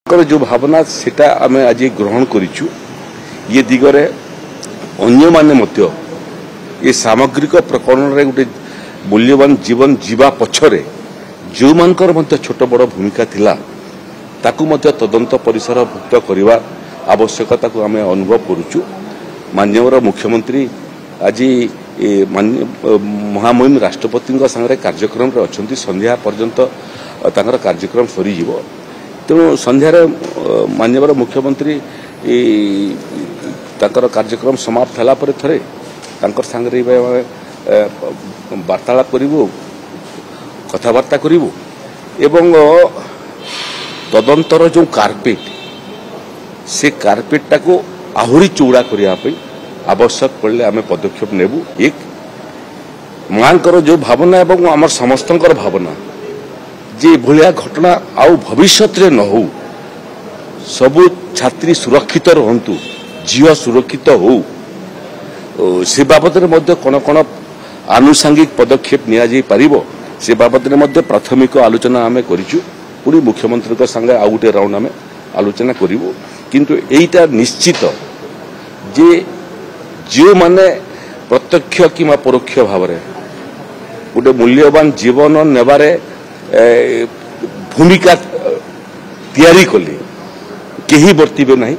जो भावना सेटा आमे आज ग्रहण करिछु ये दिगरे अन्य माने मध्य ये सामग्रिक प्रकरण रे गोटे मूल्यवान जीवन जीवा पछरे जो मानकर मध्य छोट बड़ भूमिका थिला ताकू मध्य तदंत परिसर भुक्त करवा आवश्यकता को आमे अनुभव करुछु। माननीय मुख्यमंत्री आज महामहिम राष्ट्रपति संगे कार्यक्रम रे अछंती संध्या पर्यंत तांकर कार्यक्रम सरी जीवो। तेणु संध्यार माननीय मुख्यमंत्री तांकर कार्यक्रम समाप्त होला पर थरे तांकर संगे वार्तालाप करिवो कथबार्ता करिवो एवं तदंतर जो कार्पेट से कार्पेटा को आहुरी चौड़ा करने आवश्यक पड़े आम पदक्षेप नेबू। एक मांकर जो भावना एवं आम समस्तंकर भावना जे भलिया घटना आउ भविष्य न हो सबु छात्री सुरक्षित रहंतु जीव सुरक्षित हो से बाबद कौन कौन आनुषंगिक पदक्षेप निया जाई परिबो से बाबद प्राथमिक आलोचना आमे करिचु। पुणी मुख्यमंत्री संगे आउ गोटे राउंड आमे आलोचना करिवो। किंतु एटा निश्चित जे जो माने प्रत्यक्ष कि परोक्ष भाव में गोटे मूल्यवान जीवन नेबारे भूमिका तैयारी कले केही बर्तिबे नहीं।